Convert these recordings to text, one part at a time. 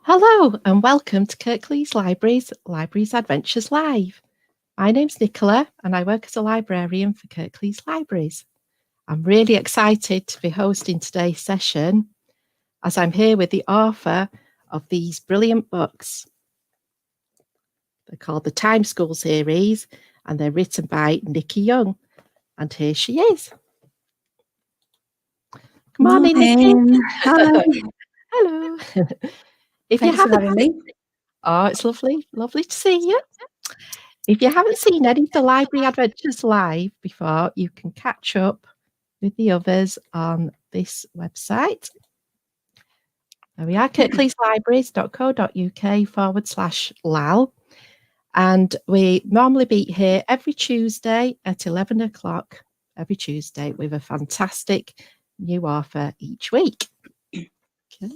Hello and welcome to Kirklees Libraries Adventures Live. My name's Nicola and I work as a librarian for Kirklees Libraries. I'm really excited to be hosting today's session as I'm here with the author of these brilliant books. They're called the Time School series and they're written by Nikki Young. And here she is. Good morning, Nikki. Hi. Hello. Thanks for having me. Oh, it's lovely to see you. If you haven't seen any of the Library Adventures live before, you can catch up with the others on this website. There we are, kirkleeslibraries.co.uk/LAL. And we normally meet here every Tuesday at 11 o'clock, every Tuesday, with a fantastic new author each week. Okay.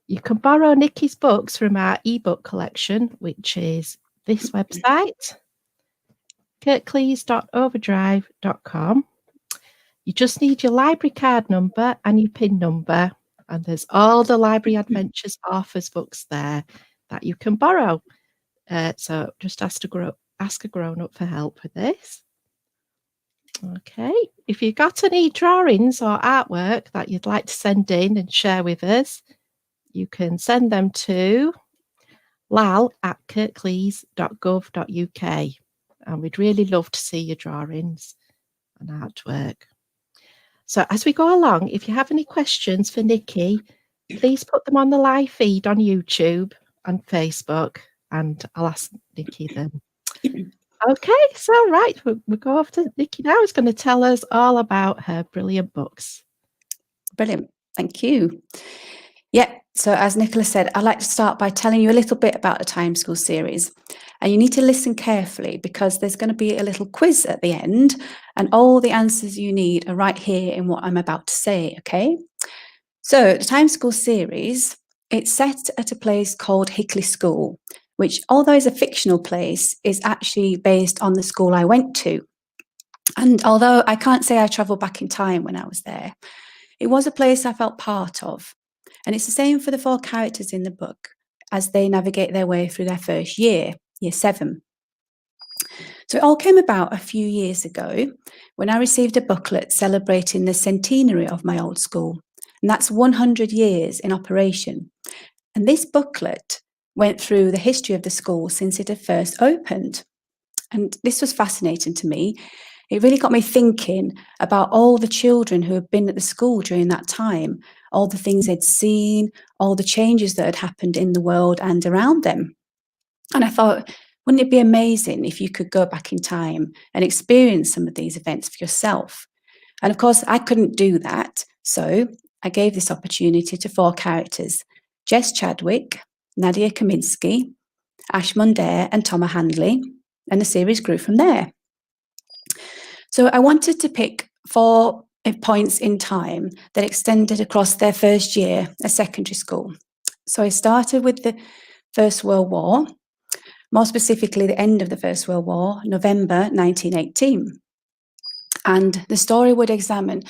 You can borrow Nikki's books from our ebook collection, which is this website, kirklees.overdrive.com. You just need your library card number and your PIN number, and there's all the Library Adventures authors books there that you can borrow. So just ask a grown-up for help with this. Okay, if you've got any drawings or artwork that you'd like to send in and share with us, you can send them to lal@kirklees.gov.uk, and we'd really love to see your drawings and artwork. So as we go along, if you have any questions for Nikki, please put them on the live feed on YouTube and Facebook, and I'll ask Nikki them. Okay, so right, we'll go off to Nikki now, who's going to tell us all about her brilliant books. Brilliant, thank you. Yeah, so as Nicola said, I'd like to start by telling you a little bit about the Time School series. And you need to listen carefully because there's going to be a little quiz at the end, and all the answers you need are right here in what I'm about to say, okay? So the Time School series, it's set at a place called Hickley School, which, although is a fictional place, is actually based on the school I went to. And although I can't say I travelled back in time when I was there, it was a place I felt part of. And it's the same for the 4 characters in the book as they navigate their way through their first year, year 7. So it all came about a few years ago when I received a booklet celebrating the centenary of my old school. And that's 100 years in operation. And this booklet went through the history of the school since it had first opened. And this was fascinating to me. It really got me thinking about all the children who had been at the school during that time, all the things they'd seen, all the changes that had happened in the world and around them. And I thought, wouldn't it be amazing if you could go back in time and experience some of these events for yourself? And of course, I couldn't do that. So I gave this opportunity to 4 characters, Jess Chadwick, Nadia Kaminsky, Ash Mundare and Thomas Handley, and the series grew from there. So I wanted to pick 4 points in time that extended across their first year at secondary school. So I started with the First World War, more specifically the end of the First World War, November 1918. And the story would examine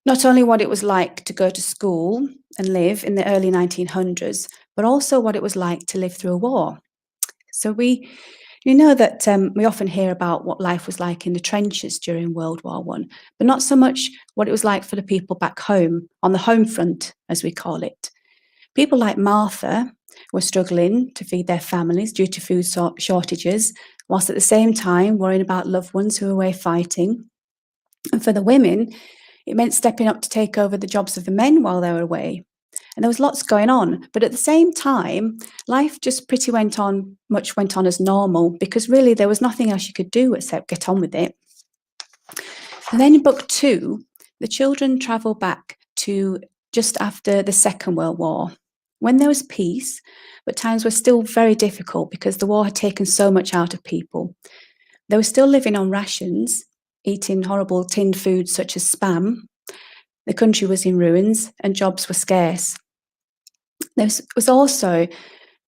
not only what it was like to go to school and live in the early 1900s, but also what it was like to live through a war. So you know that we often hear about what life was like in the trenches during World War I, but not so much what it was like for the people back home, on the home front, as we call it. People like Martha were struggling to feed their families due to food shortages, whilst at the same time worrying about loved ones who were away fighting. And for the women, it meant stepping up to take over the jobs of the men while they were away. And there was lots going on, but at the same time, life just pretty much went on as normal, because really there was nothing else you could do except get on with it. And then in book 2, the children travel back to just after the Second World War, when there was peace, but times were still very difficult because the war had taken so much out of people. They were still living on rations, eating horrible tinned foods such as spam. The country was in ruins and jobs were scarce. There was also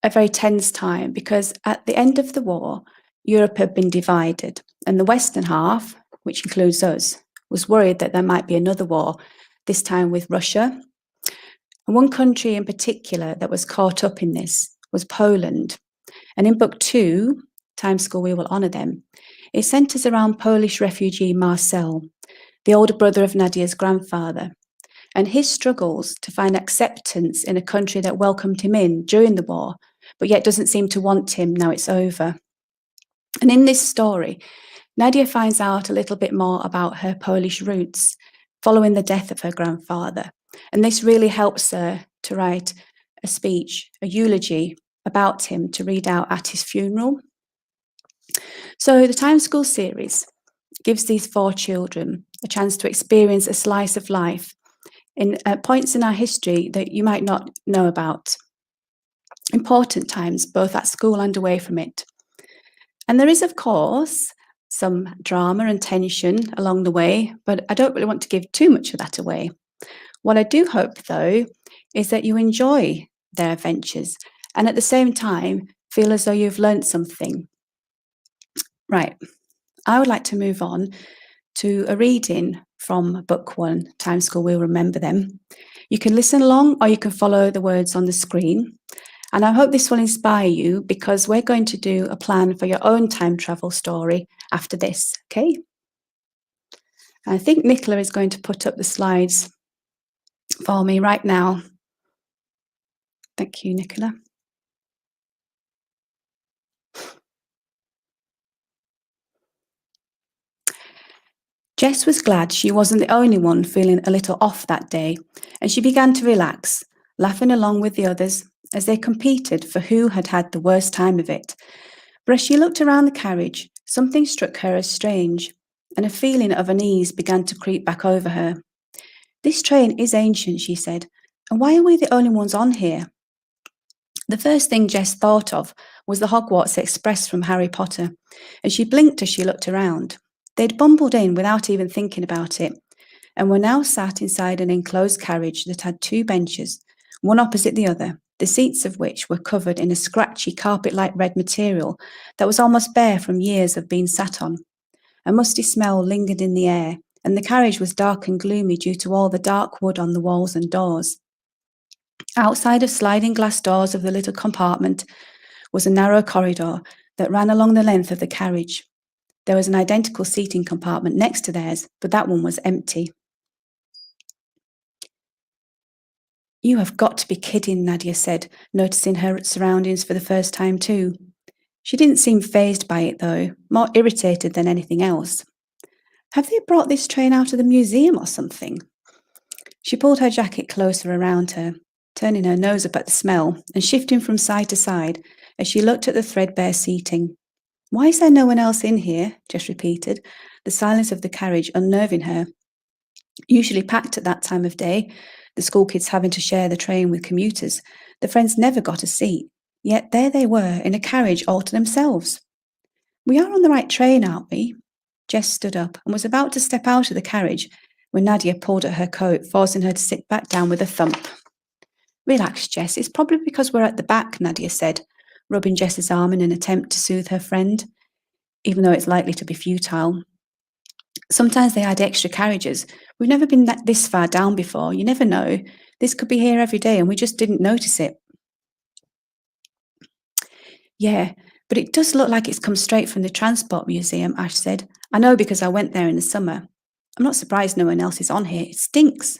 a very tense time because at the end of the war, Europe had been divided, and the Western half, which includes us, was worried that there might be another war, this time with Russia. And one country in particular that was caught up in this was Poland. And in book 2, Time School, we will honour them, it centres around Polish refugee Marcel, the older brother of Nadia's grandfather, and his struggles to find acceptance in a country that welcomed him in during the war, but yet doesn't seem to want him now it's over. And in this story, Nadia finds out a little bit more about her Polish roots following the death of her grandfather. And this really helps her to write a speech, a eulogy about him to read out at his funeral. So the Time School series gives these 4 children a chance to experience a slice of life in points in our history that you might not know about. Important times, both at school and away from it. And there is, of course, some drama and tension along the way, but I don't really want to give too much of that away. What I do hope, though, is that you enjoy their adventures and at the same time feel as though you've learnt something. Right, I would like to move on to a reading from book 1, Time School, We'll Remember Them. You can listen along or you can follow the words on the screen. And I hope this will inspire you because we're going to do a plan for your own time travel story after this, okay? I think Nicola is going to put up the slides for me right now. Thank you, Nicola. Jess was glad she wasn't the only one feeling a little off that day, and she began to relax, laughing along with the others as they competed for who had had the worst time of it. But as she looked around the carriage, something struck her as strange, and a feeling of unease began to creep back over her. "This train is ancient," she said, "and why are we the only ones on here?" The first thing Jess thought of was the Hogwarts Express from Harry Potter, and she blinked as she looked around. They'd bumbled in without even thinking about it, and were now sat inside an enclosed carriage that had 2 benches, one opposite the other, the seats of which were covered in a scratchy carpet-like red material that was almost bare from years of being sat on. A musty smell lingered in the air, and the carriage was dark and gloomy due to all the dark wood on the walls and doors. Outside of sliding glass doors of the little compartment was a narrow corridor that ran along the length of the carriage. There was an identical seating compartment next to theirs, but that one was empty. "You have got to be kidding," Nadia said, noticing her surroundings for the first time too. She didn't seem fazed by it, though, more irritated than anything else. "Have they brought this train out of the museum or something?" She pulled her jacket closer around her, turning her nose up at the smell and shifting from side to side as she looked at the threadbare seating. "Why is there no one else in here?" Jess repeated, the silence of the carriage unnerving her. Usually packed at that time of day, the school kids having to share the train with commuters, the friends never got a seat, yet there they were in a carriage all to themselves. "We are on the right train, aren't we?" Jess stood up and was about to step out of the carriage when Nadia pulled at her coat, forcing her to sit back down with a thump. "Relax, Jess, it's probably because we're at the back," Nadia said, rubbing Jess's arm in an attempt to soothe her friend, even though it's likely to be futile. "Sometimes they add extra carriages. We've never been this far down before. You never know. This could be here every day and we just didn't notice it." "Yeah, but it does look like it's come straight from the Transport Museum," Ash said. "I know because I went there in the summer. I'm not surprised no one else is on here. It stinks."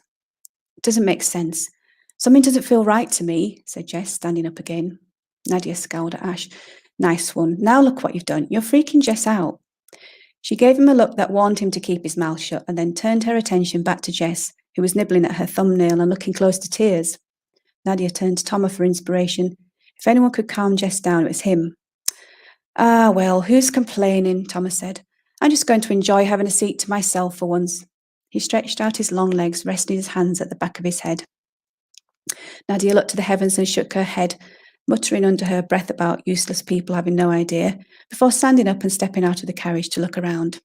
"It doesn't make sense. Something doesn't feel right to me," said Jess, standing up again. Nadia scowled at Ash. "Nice one. Now look what you've done. You're freaking Jess out." She gave him a look that warned him to keep his mouth shut and then turned her attention back to Jess, who was nibbling at her thumbnail and looking close to tears. Nadia turned to Thomas for inspiration. If anyone could calm Jess down, it was him. "Ah, well, who's complaining?" Thomas said. "I'm just going to enjoy having a seat to myself for once." He stretched out his long legs, resting his hands at the back of his head. Nadia looked to the heavens and shook her head, muttering under her breath about useless people having no idea, before standing up and stepping out of the carriage to look around.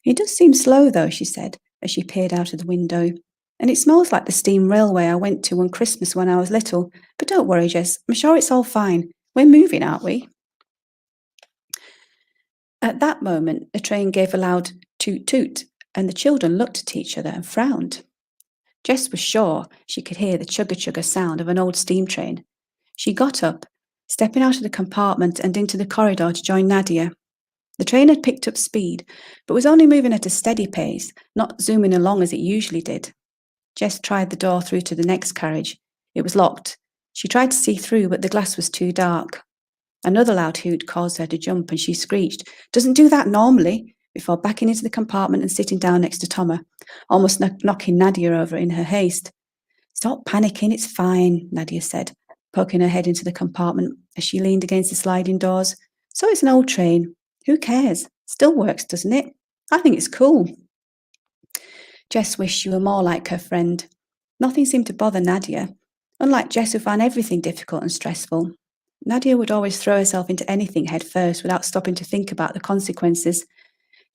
"It does seem slow, though," she said, as she peered out of the window. "And it smells like the steam railway I went to on Christmas when I was little. But don't worry, Jess, I'm sure it's all fine. We're moving, aren't we?" At that moment, a train gave a loud toot-toot, and the children looked at each other and frowned. Jess was sure she could hear the chugga-chugga sound of an old steam train. She got up, stepping out of the compartment and into the corridor to join Nadia. The train had picked up speed, but was only moving at a steady pace, not zooming along as it usually did. Jess tried the door through to the next carriage. It was locked. She tried to see through, but the glass was too dark. Another loud hoot caused her to jump, and she screeched, "Doesn't do that normally," before backing into the compartment and sitting down next to Toma, almost knocking Nadia over in her haste. "Stop panicking, it's fine," Nadia said, poking her head into the compartment as she leaned against the sliding doors. "So it's an old train. Who cares? Still works, doesn't it? I think it's cool." Jess wished she were more like her friend. Nothing seemed to bother Nadia. Unlike Jess, who found everything difficult and stressful, Nadia would always throw herself into anything head first without stopping to think about the consequences.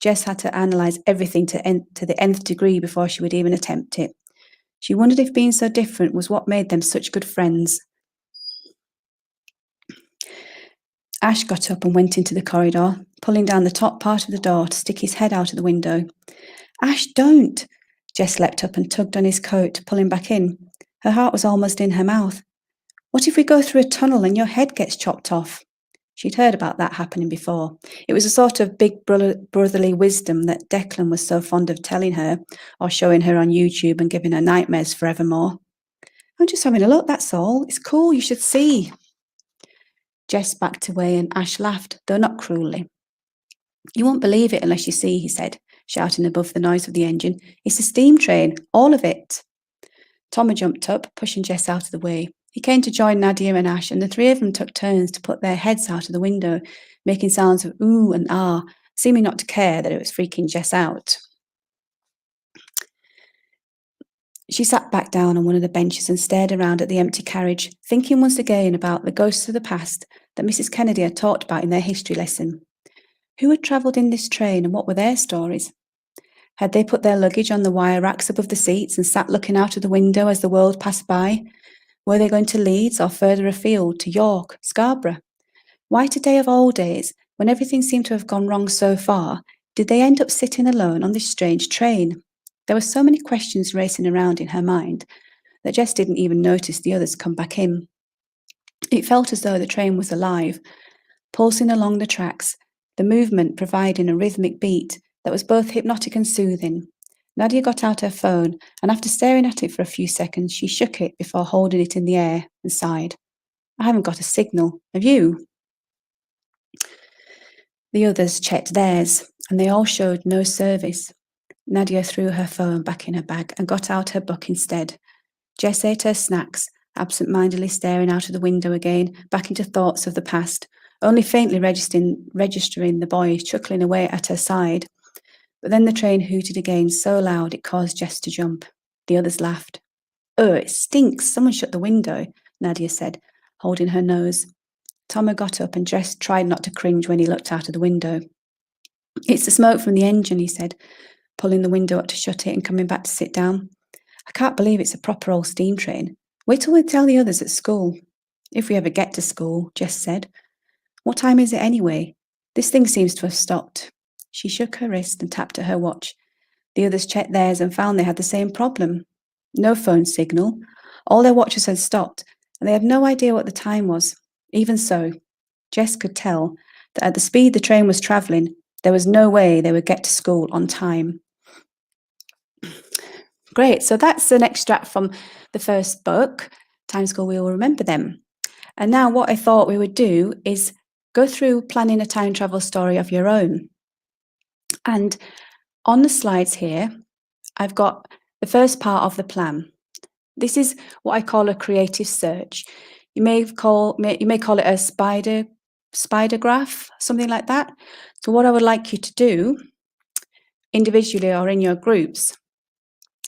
Jess had to analyse everything to the nth degree before she would even attempt it. She wondered if being so different was what made them such good friends. Ash got up and went into the corridor, pulling down the top part of the door to stick his head out of the window. "Ash, don't!" Jess leapt up and tugged on his coat, pulling back in. Her heart was almost in her mouth. "What if we go through a tunnel and your head gets chopped off?" She'd heard about that happening before. It was a sort of big brotherly wisdom that Declan was so fond of telling her or showing her on YouTube and giving her nightmares forevermore. "I'm just having a look, that's all. It's cool, you should see." Jess backed away and Ash laughed, though not cruelly. "You won't believe it unless you see," he said, shouting above the noise of the engine. "It's a steam train, all of it." Toma jumped up, pushing Jess out of the way. He came to join Nadia and Ash, and the three of them took turns to put their heads out of the window, making sounds of ooh and ah, seeming not to care that it was freaking Jess out. She sat back down on one of the benches and stared around at the empty carriage, thinking once again about the ghosts of the past that Mrs. Kennedy had talked about in their history lesson. Who had travelled in this train, and what were their stories? Had they put their luggage on the wire racks above the seats and sat looking out of the window as the world passed by? Were they going to Leeds or further afield to York, Scarborough? Why today of all days, when everything seemed to have gone wrong so far, did they end up sitting alone on this strange train? There were so many questions racing around in her mind that Jess didn't even notice the others come back in. It felt as though the train was alive, pulsing along the tracks, the movement providing a rhythmic beat that was both hypnotic and soothing. Nadia got out her phone, and after staring at it for a few seconds, she shook it before holding it in the air and sighed. "I haven't got a signal. Have you?" The others checked theirs, and they all showed no service. Nadia threw her phone back in her bag and got out her book instead. Jess ate her snacks, absent-mindedly staring out of the window again, back into thoughts of the past, only faintly registering the boy chuckling away at her side. But then the train hooted again so loud it caused Jess to jump. The others laughed. "Oh, it stinks. Someone shut the window," Nadia said, holding her nose. Toma got up and Jess tried not to cringe when he looked out of the window. "It's the smoke from the engine," he said, pulling the window up to shut it and coming back to sit down. "I can't believe it's a proper old steam train. Wait till we tell the others at school." "If we ever get to school," Jess said. "What time is it anyway? This thing seems to have stopped." She shook her wrist and tapped at her watch. The others checked theirs and found they had the same problem. No phone signal. All their watches had stopped, and they had no idea what the time was. Even so, Jess could tell that at the speed the train was travelling, there was no way they would get to school on time. Great, so that's an extract from the first book, Time School We Will Remember Them. And now what I thought we would do is go through planning a time travel story of your own. And on the slides here, I've got the first part of the plan. This is what I call a creative search. You may call it a spider graph, something like that. So what I would like you to do, individually or in your groups,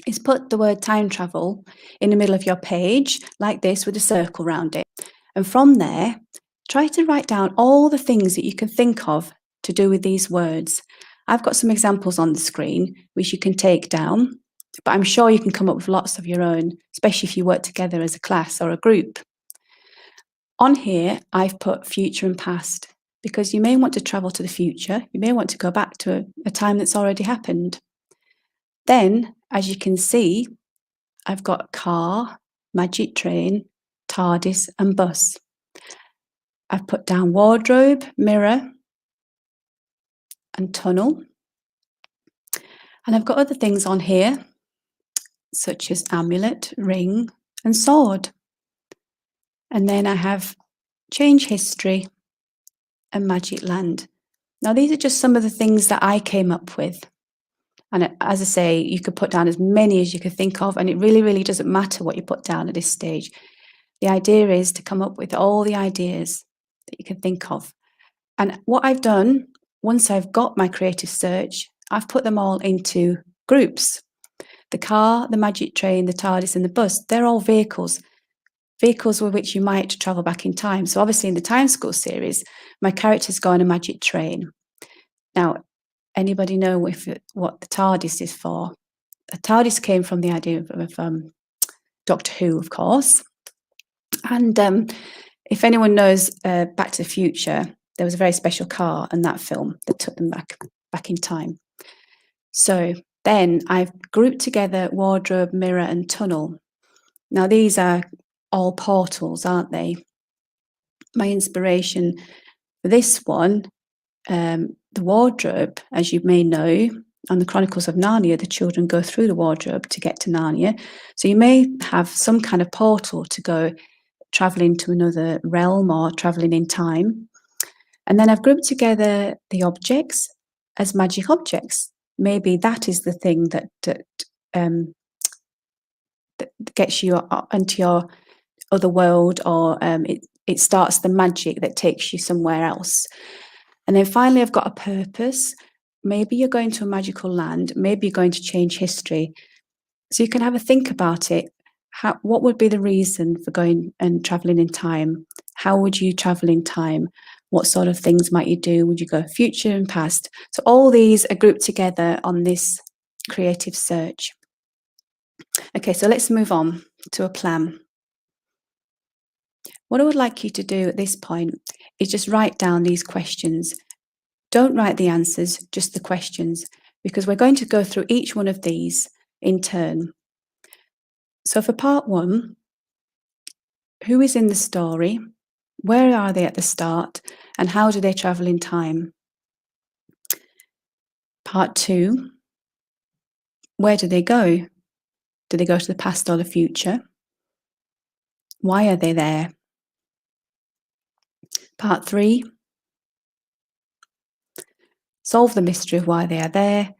is put the word time travel in the middle of your page, like this, with a circle around it. And from there, try to write down all the things that you can think of to do with these words. I've got some examples on the screen which you can take down, but I'm sure you can come up with lots of your own, especially if you work together as a class or a group. On here, I've put future and past, because you may want to travel to the future. You may want to go back to a time that's already happened. Then, as you can see, I've got car, magic train, TARDIS and bus. I've put down wardrobe, mirror and tunnel. And I've got other things on here, such as amulet, ring and sword. And then I have change history and magic land. Now, these are just some of the things that I came up with. And as I say, you could put down as many as you could think of, and it really, really doesn't matter what you put down at this stage. The idea is to come up with all the ideas that you can think of. And what I've done, once I've got my creative search, I've put them all into groups. The car, the magic train, the TARDIS and the bus, they're all vehicles with which you might travel back in time. So obviously in the Time School series, my characters go on a magic train. Now, anybody know what the TARDIS is for? The TARDIS came from the idea of Doctor Who, of course. And if anyone knows Back to the Future, there was a very special car in that film that took them back in time. So then I've grouped together wardrobe, mirror and tunnel. Now these are all portals, aren't they? My inspiration for this one, the wardrobe, as you may know, on the Chronicles of Narnia, the children go through the wardrobe to get to Narnia. So you may have some kind of portal to go traveling to another realm or traveling in time. And then I've grouped together the objects as magic objects. Maybe that is the thing that gets you into your other world, or it starts the magic that takes you somewhere else. And then finally, I've got a purpose. Maybe you're going to a magical land. Maybe you're going to change history. So you can have a think about it. What would be the reason for going and traveling in time? How would you travel in time? What sort of things might you do? Would you go future and past? So all these are grouped together on this creative search. Okay, so let's move on to a plan. What I would like you to do at this point is just write down these questions. Don't write the answers, just the questions, because we're going to go through each one of these in turn. So for part 1, who is in the story? Where are they at the start? And how do they travel in time? Part 2, where do they go? Do they go to the past or the future? Why are they there? Part 3, solve the mystery of why they are there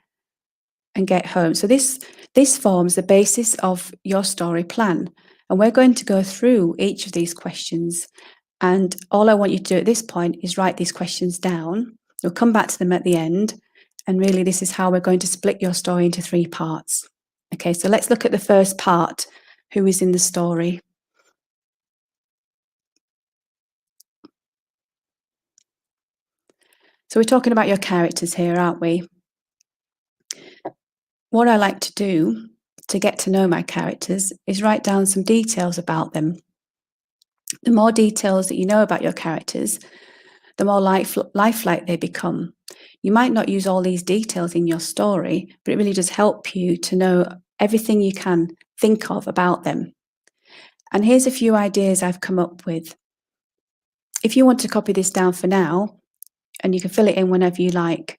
and get home. So this forms the basis of your story plan. And we're going to go through each of these questions. And all I want you to do at this point is write these questions down. We'll come back to them at the end. And really, this is how we're going to split your story into 3 parts. Okay, so let's look at the first part. Who is in the story? So we're talking about your characters here, aren't we? What I like to do to get to know my characters is write down some details about them. The more details that you know about your characters, the more lifelike they become. You might not use all these details in your story, but it really does help you to know everything you can think of about them. And here's a few ideas I've come up with. If you want to copy this down for now, and you can fill it in whenever you like,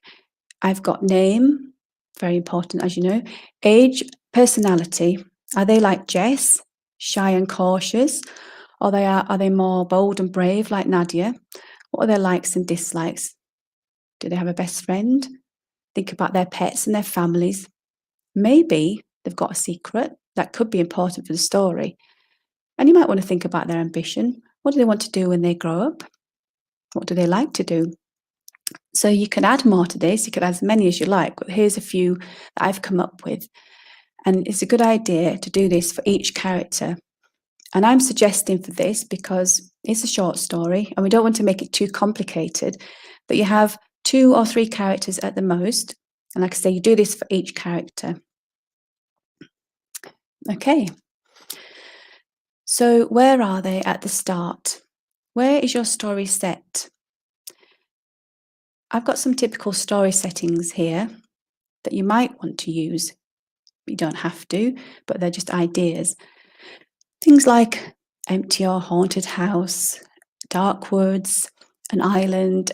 I've got name, very important, as you know, age, personality. Are they like Jess, shy and cautious? Or are they more bold and brave like Nadia? What are their likes and dislikes? Do they have a best friend? Think about their pets and their families. Maybe they've got a secret that could be important for the story. And you might want to think about their ambition. What do they want to do when they grow up? What do they like to do? So you can add more to this. You could add as many as you like, but here's a few that I've come up with. And it's a good idea to do this for each character. And I'm suggesting for this because it's a short story and we don't want to make it too complicated, but you have 2 or 3 characters at the most. And like I say, you do this for each character. Okay. So where are they at the start? Where is your story set? I've got some typical story settings here that you might want to use. You don't have to, but they're just ideas. Things like empty or haunted house, dark woods, an island,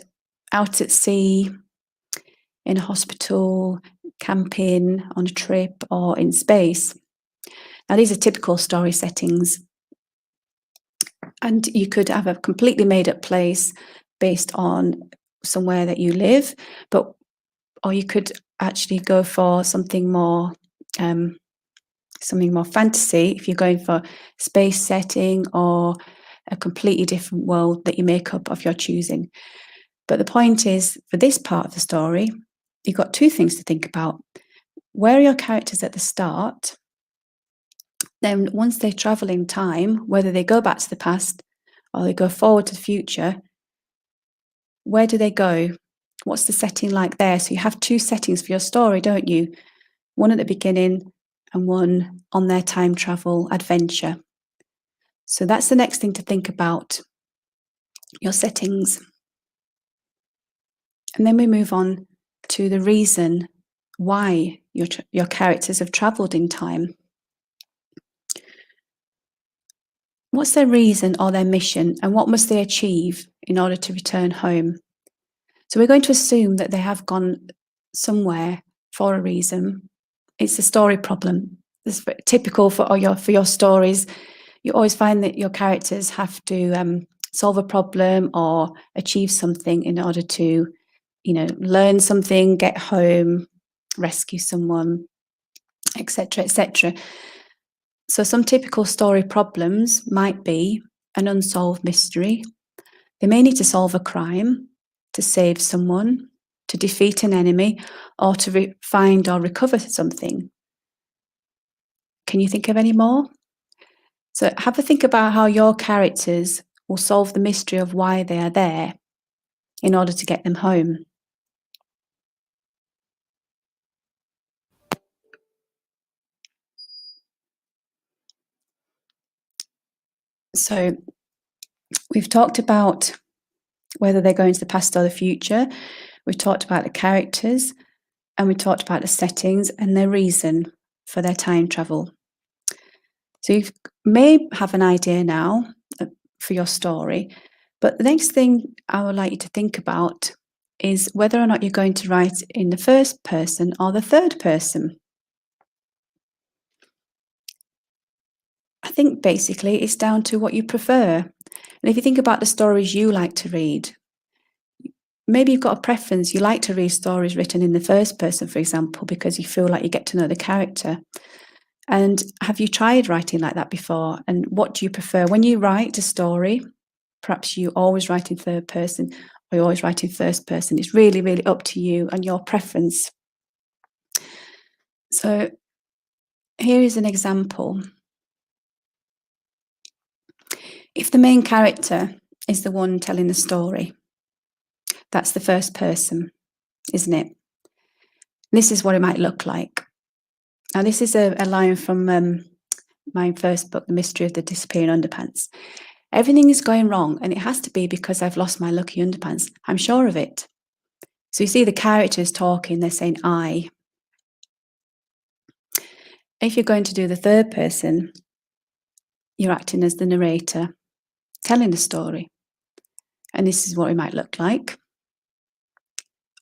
out at sea, in a hospital, camping, on a trip, or in space. Now, these are typical story settings. And you could have a completely made up place based on somewhere that you live, or you could actually go for something more fantasy if you're going for space setting or a completely different world that you make up of your choosing. But the point is, for this part of the story, you've got two things to think about. Where are your characters at the start? Then once they travel in time, whether they go back to the past or they go forward to the future, where do they go? What's the setting like there? So you have two settings for your story, don't you? One at the beginning and one on their time travel adventure. So that's the next thing to think about, your settings. And then we move on to the reason why your characters have travelled in time. What's their reason or their mission, and what must they achieve in order to return home? So we're going to assume that they have gone somewhere for a reason. It's a story problem. It's typical for your stories. You always find that your characters have to solve a problem or achieve something in order to, learn something, get home, rescue someone, etc., etc. So some typical story problems might be an unsolved mystery. They may need to solve a crime, to save someone, to defeat an enemy, or to find or recover something. Can you think of any more? So have a think about how your characters will solve the mystery of why they are there in order to get them home. So we've talked about whether they're going to the past or the future. We've talked about the characters, and we talked about the settings and their reason for their time travel. So you may have an idea now for your story, but the next thing I would like you to think about is whether or not you're going to write in the first person or the third person. I think basically it's down to what you prefer. And if you think about the stories you like to read, maybe you've got a preference. You like to read stories written in the first person, for example, because you feel like you get to know the character. And have you tried writing like that before? And what do you prefer? When you write a story, perhaps you always write in third person or you always write in first person. It's really, really up to you and your preference. So here is an example. If the main character is the one telling the story, that's the first person, isn't it? This is what it might look like. Now, this is a line from my first book, The Mystery of the Disappearing Underpants. Everything is going wrong, and it has to be because I've lost my lucky underpants. I'm sure of it. So you see the characters talking, they're saying I. If you're going to do the third person, you're acting as the narrator, telling the story. And this is what it might look like.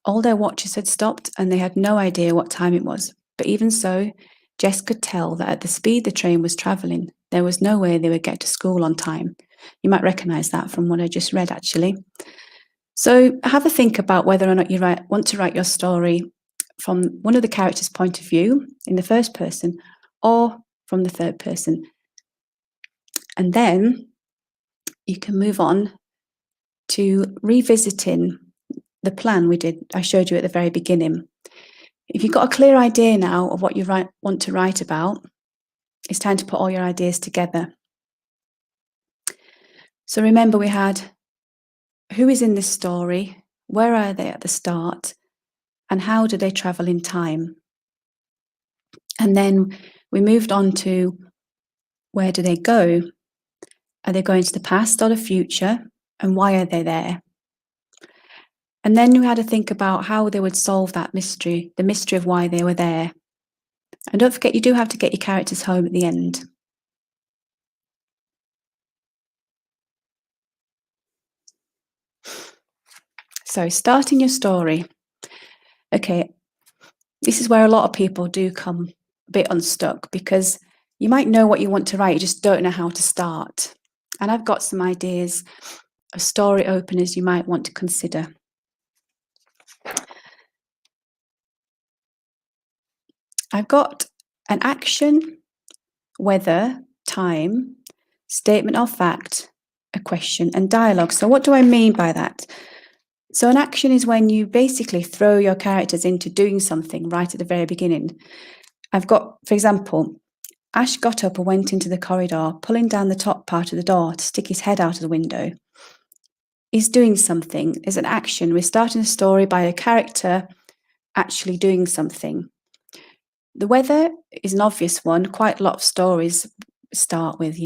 All their watches had stopped and they had no idea what time it was. But even so, Jess could tell that at the speed the train was travelling, there was no way they would get to school on time. You might recognise that from what I just read, actually. So have a think about whether or not you want to write your story from one of the characters' point of view in the first person or from the third person. And then you can move on to revisiting the plan I showed you at the very beginning. If you've got a clear idea now of what you want to write about, it's time to put all your ideas together. So remember, we had who is in this story, where are they at the start, and how do they travel in time? And then we moved on to where do they go? Are they going to the past or the future? And why are they there? And then we had to think about how they would solve that mystery, the mystery of why they were there. And don't forget, you do have to get your characters home at the end. So starting your story. Okay, this is where a lot of people do come a bit unstuck, because you might know what you want to write, you just don't know how to start. And I've got some ideas of story openers you might want to consider. I've got an action, weather, time, statement of fact, a question, and dialogue. So what do I mean by that? So an action is when you basically throw your characters into doing something right at the very beginning. I've got, for example, Ash got up and went into the corridor, pulling down the top part of the door to stick his head out of the window. He's doing something. Is an action. We're starting a story by a character actually doing something. The weather is an obvious one. Quite a lot of stories start with,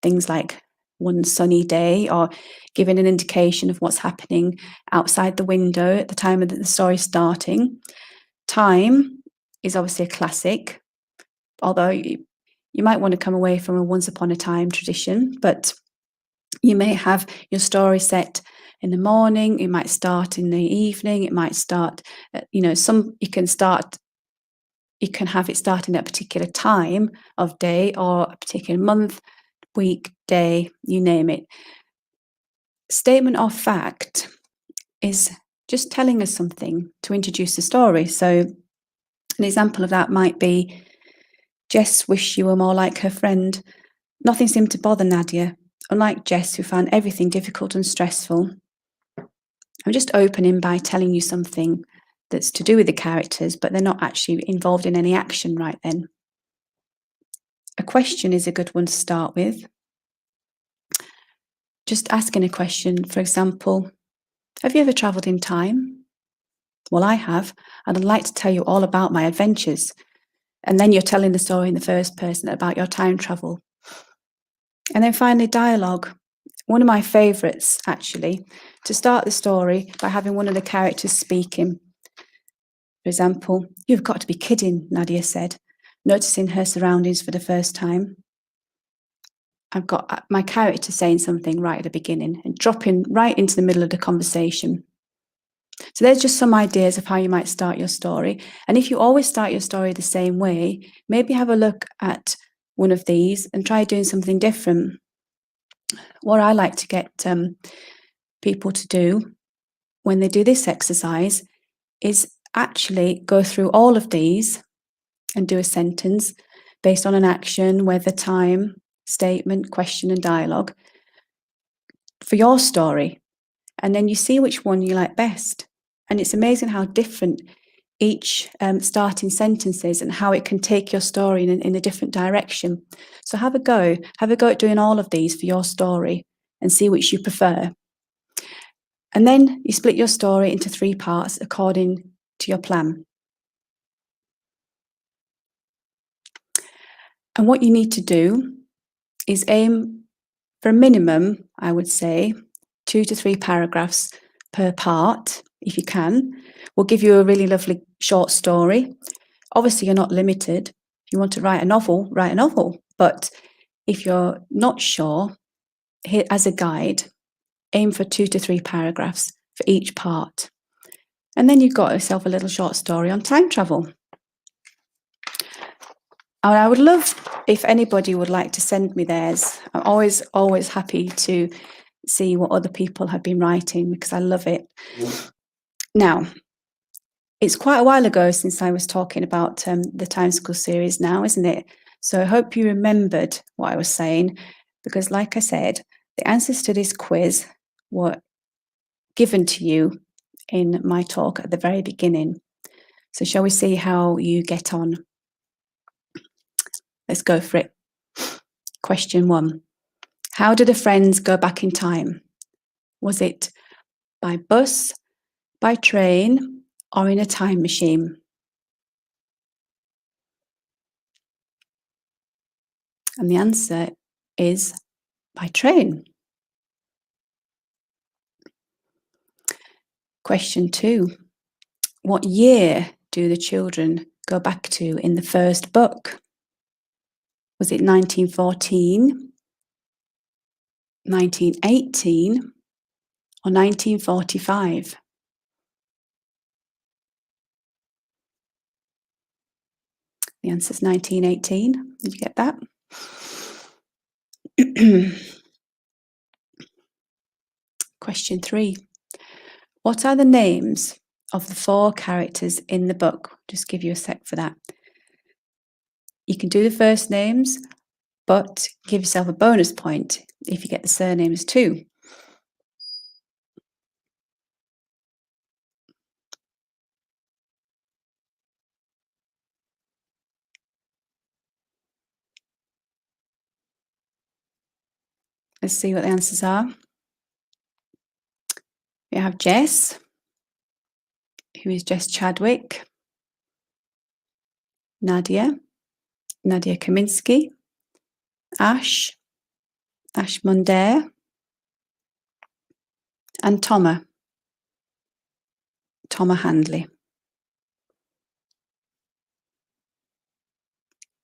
things like one sunny day, or giving an indication of what's happening outside the window at the time of the story starting. Time is obviously a classic, although you might want to come away from a once upon a time tradition, but you may have your story set in the morning, it might start in the evening, it might start, you can have it starting at a particular time of day or a particular month, week, day, you name it. Statement of fact is just telling us something to introduce the story. So an example of that might be, Jess wished she were more like her friend. Nothing seemed to bother Nadia, unlike Jess, who found everything difficult and stressful. I'm just opening by telling you something that's to do with the characters, but they're not actually involved in any action right then. A question is a good one to start with. Just asking a question, for example, have you ever travelled in time? Well, I have, and I'd like to tell you all about my adventures. And then you're telling the story in the first person about your time travel. And then finally, dialogue. One of my favourites, actually, to start the story by having one of the characters speaking. For example, "You've got to be kidding," Nadia said, noticing her surroundings for the first time. I've got my character saying something right at the beginning and dropping right into the middle of the conversation. So there's just some ideas of how you might start your story. And if you always start your story the same way, maybe have a look at one of these and try doing something different. What I like to get people to do when they do this exercise is actually go through all of these and do a sentence based on an action, weather, time, statement, question, and dialogue for your story. And then you see which one you like best. And it's amazing how different each starting sentence is and how it can take your story in a different direction. So have a go at doing all of these for your story and see which you prefer. And then you split your story into 3 parts according to your plan. And what you need to do is aim for a minimum, I would say, 2 to 3 paragraphs per part, if you can. Will give you a really lovely short story. Obviously, you're not limited. If you want to write a novel, write a novel. But if you're not sure, here as a guide, aim for 2 to 3 paragraphs for each part. And then you've got yourself a little short story on time travel. And I would love if anybody would like to send me theirs. I'm always happy to see what other people have been writing because I love it. Now, it's quite a while ago since I was talking about the Time School series now, isn't it? So I hope you remembered what I was saying, because like I said, the answers to this quiz were given to you in my talk at the very beginning. So shall we see how you get on? Let's go for it. Question 1. How did the friends go back in time? Was it by bus, by train, or in a time machine? And the answer is by train. Question 2. What year do the children go back to in the first book? Was it 1914, 1918, or 1945? The answer is 1918. Did you get that? Question 3. What are the names of the 4 characters in the book? Just give you a sec for that. You can do the first names, but give yourself a bonus point if you get the surnames too. Let's see what the answers are. We have Jess, who is Jess Chadwick, Nadia Kaminsky, Ash Mundair, and Thomas Handley.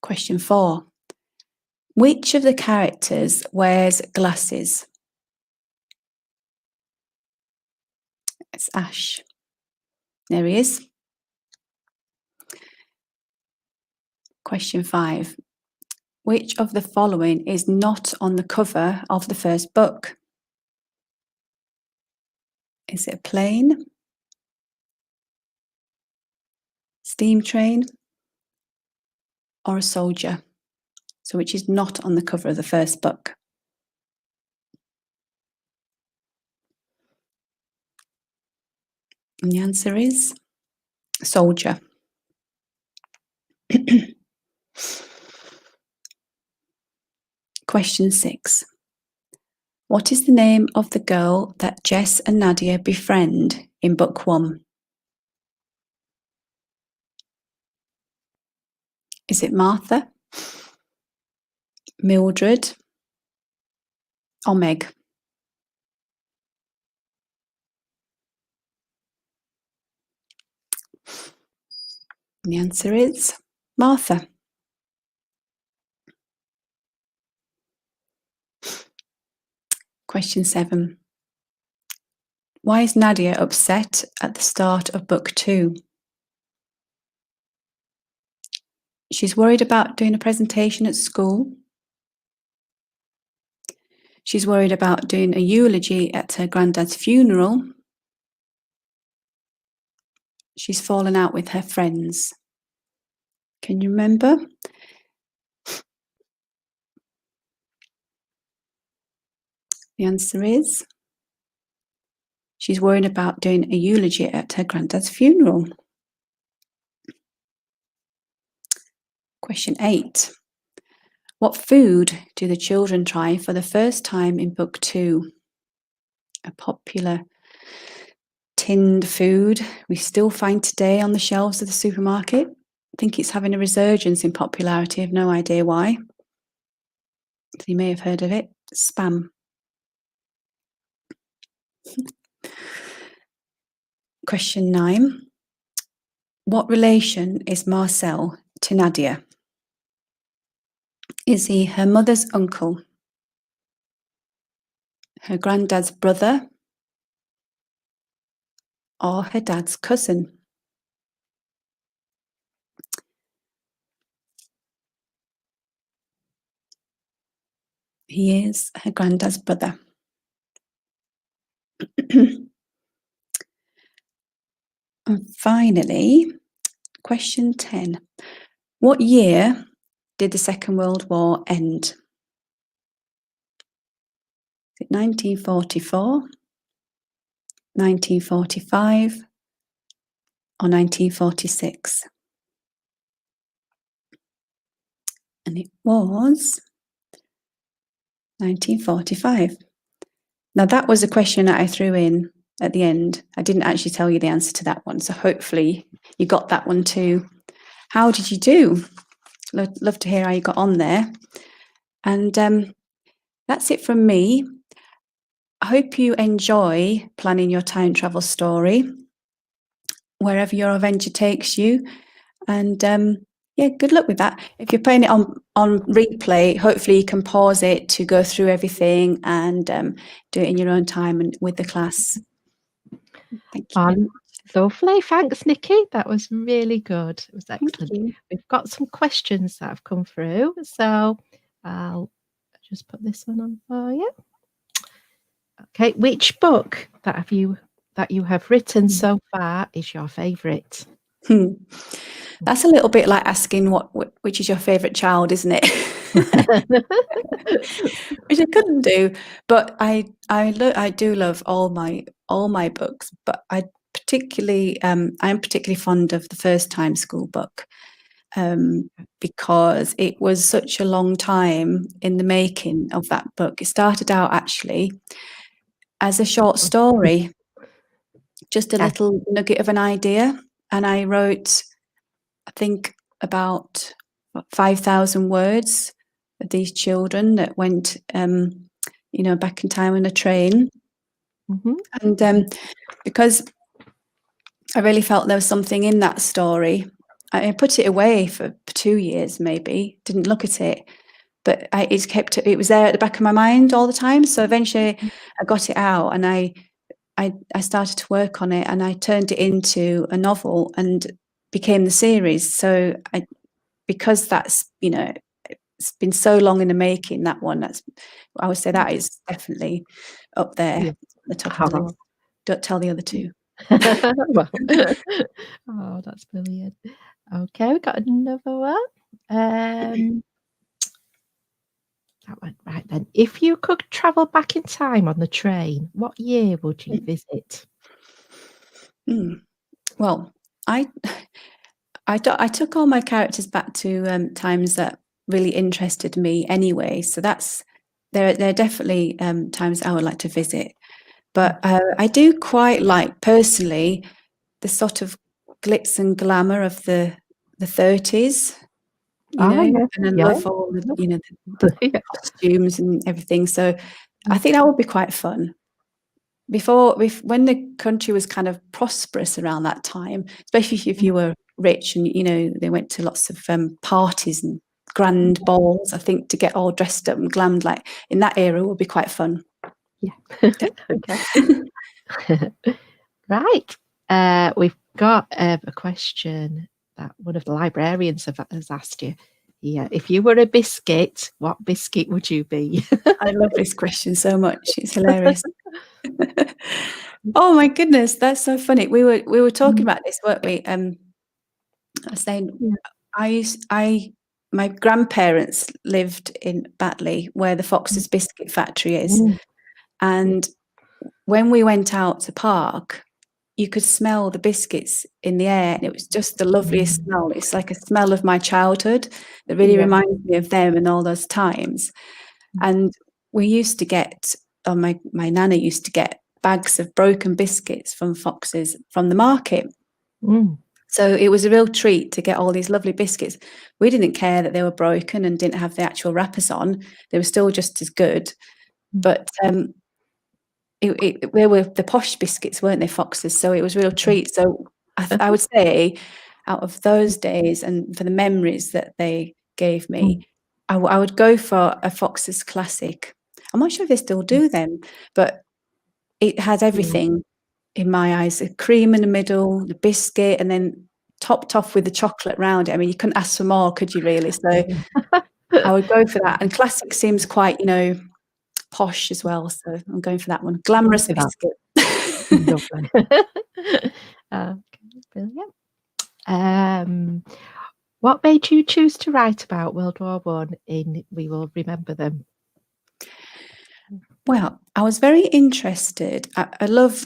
Question 4. Which of the characters wears glasses? It's Ash. There he is. Question 5. Which of the following is not on the cover of the first book? Is it a plane, steam train, or a soldier? So which is not on the cover of the first book? And the answer is soldier. Question 6. What is the name of the girl that Jess and Nadia befriend in book 1? Is it Martha, Mildred, or Meg? And the answer is Martha. Question 7. Why is Nadia upset at the start of book 2? She's worried about doing a presentation at school. She's worried about doing a eulogy at her granddad's funeral. She's fallen out with her friends. Can you remember? The answer is she's worried about doing a eulogy at her granddad's funeral. Question 8. What food do the children try for the first time in book 2? A popular tinned food we still find today on the shelves of the supermarket. I think it's having a resurgence in popularity. I have no idea why. You may have heard of it. Spam. Question 9. What relation is Marcel to Nadia? Is he her mother's uncle, her granddad's brother, or her dad's cousin? He is her granddad's brother. And finally, question 10. What year did the Second World War end? Is it 1944, 1945, or 1946? And it was 1945. Now that was a question that I threw in at the end. I didn't actually tell you the answer to that one, so hopefully you got that one too. How did you do? Love to hear how you got on there. And that's it from me. I hope you enjoy planning your time travel story. Wherever your adventure takes you, And yeah, good luck with that. If you're playing it on replay, hopefully you can pause it to go through everything and do it in your own time and with the class. Thank you. Lovely. Thanks, Nikki. That was really good. It was excellent. We've got some questions that have come through, so I'll just put this one on for you. Okay, which book that you have written so far is your favourite? That's a little bit like asking which is your favourite child, isn't it? Which I couldn't do, but I do love all my books, but I'm particularly fond of the First Time School book, because it was such a long time in the making of that book. It started out actually as a short story, just a little nugget of an idea, and I wrote, I think, about 5,000 words of these children that went, back in time on a train. And because I really felt there was something in that story, I put it away for 2 years, maybe, didn't look at it, but it was there at the back of my mind all the time. So eventually I got it out and I started to work on it, and I turned it into a novel and became the series. So because that's, it's been so long in the making, that one, I would say that is definitely up there at the top of the list. Don't tell the other two. Well, oh, that's brilliant. Okay, we've got another one. That one, right then. If you could travel back in time on the train, what year would you visit? Well, I took all my characters back to times that really interested me anyway. So there are definitely times I would like to visit. But I do quite like, personally, the sort of glitz and glamour of the 30s, and I love all the, the costumes and everything. So I think that would be quite fun. When the country was kind of prosperous around that time, especially if you were rich and, they went to lots of parties and grand balls, I think to get all dressed up and glammed like in that era would be quite fun. Yeah. Okay. Right. We've got a question that one of the librarians has asked you. Yeah, if you were a biscuit, what biscuit would you be? I love this question so much. It's hilarious. Oh my goodness, that's so funny. We were talking about this, weren't we? I was saying, my grandparents lived in Batley, where the Fox's Biscuit Factory is, and when we went out to park, you could smell the biscuits in the air, and it was just the loveliest smell. It's like a smell of my childhood that really reminds me of them and all those times. And we used to get, or my nana used to get bags of broken biscuits from Fox's from the market. So it was a real treat to get all these lovely biscuits. We didn't care that they were broken and didn't have the actual wrappers on. They were still just as good. But they were the posh biscuits, weren't they, Fox's? So it was a real treat. So I would say, out of those days and for the memories that they gave me, I would go for a Fox's Classic. I'm not sure if they still do them, but it has everything in my eyes: the cream in the middle, the biscuit, and then topped off with the chocolate around it. I mean, you couldn't ask for more, could you really? So I would go for that. And Classic seems quite, posh as well. So I'm going for that one. Glamorous biscuit. Lovely. Okay, brilliant. What made you choose to write about World War I in We Will Remember Them? Well, I was very interested. I love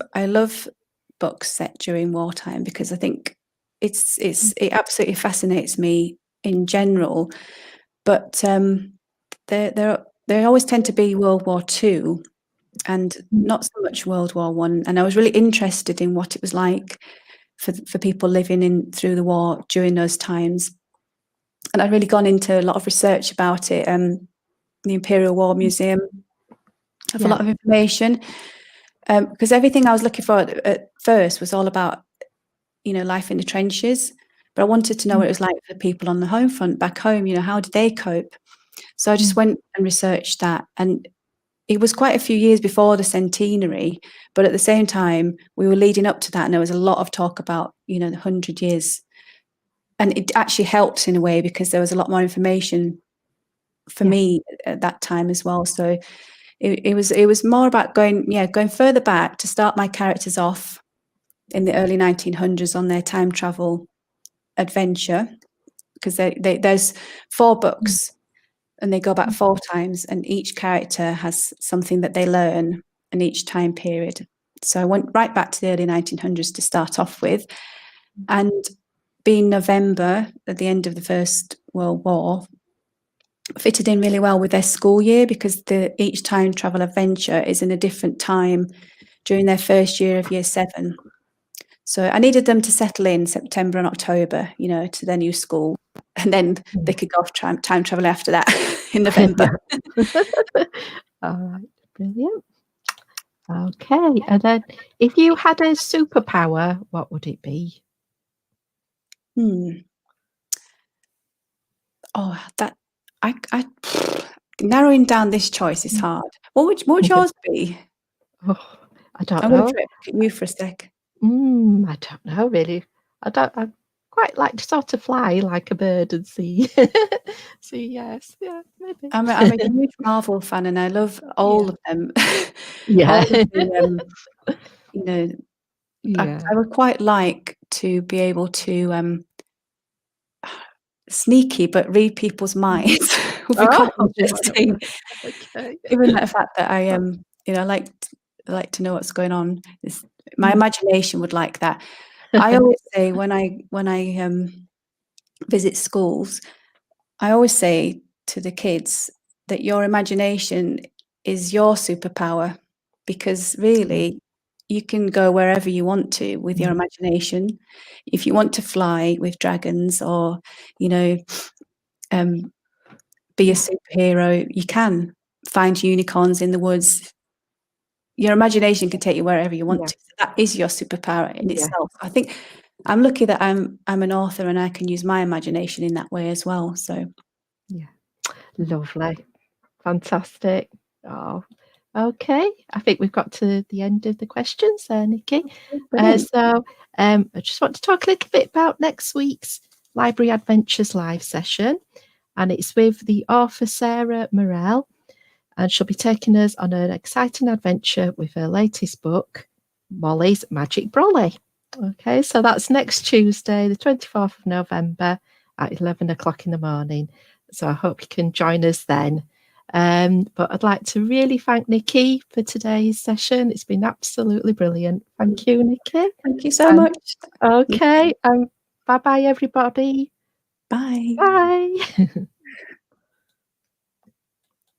books set during wartime because I think it absolutely fascinates me in general. But they always tend to be World War II and not so much World War I. And I was really interested in what it was like for people living through the war during those times. And I'd really gone into a lot of research about it. The Imperial War Museum have a lot of information, because everything I was looking for at first was all about, life in the trenches. but I wanted to know what it was like for people on the home front back home. You know, how did they cope? So I just went and researched that, and it was quite a few years before the centenary, but at the same time, we were leading up to that, and there was a lot of talk about, you know, the 100 years. And it actually helped in a way because there was a lot more information for me at that time as well. So it was more about going further back to start my characters off in the early 1900s on their time travel adventure, because there's 4 books and they go back 4 times, and each character has something that they learn in each time period. So I went right back to the early 1900s to start off with, and being November at the end of the First World War fitted in really well with their school year, because each time travel adventure is in a different time during their first year of year 7. So I needed them to settle in September and October, you know, to their new school, and then they could go off time travel after that in November. All right, brilliant. Okay, and then if you had a superpower, what would it be? Oh, that I narrowing down this choice is hard. What would yours be? Oh, I don't I'm going know. to look at you for a sec. I don't know really. I quite like to sort of fly like a bird and see. See, yes, yeah, maybe. I'm a huge Marvel fan, and I love all of them. Yeah. All of the, you know, Yeah. I would quite like to be able to sneaky, but read people's minds would be quite interesting. Okay. Given the fact that I you know, like to know what's going on. My imagination would like that. I always say when I visit schools, I always say to the kids that your imagination is your superpower, because really you can go wherever you want to with your imagination. If you want to fly with dragons, or, you know, be a superhero, you can find unicorns in the woods. Your imagination can take you wherever you want to. So that is your superpower in itself. I think I'm lucky that I'm an author and I can use my imagination in that way as well. So Yeah. Lovely. Fantastic. Oh, okay. I think we've got to the end of the questions there, Nikki. So I just want to talk a little bit about next week's Library Adventures live session. And it's with the author Sarah Morell. And she'll be taking us on an exciting adventure with her latest book, Molly's Magic Brolly. Okay, so that's next Tuesday, the 24th of November at 11 o'clock in the morning. So I hope you can join us then. But I'd like to really thank Nikki for today's session. It's been absolutely brilliant. Thank you, Nikki. Thank you so much. Okay, bye-bye, everybody. Bye. Bye.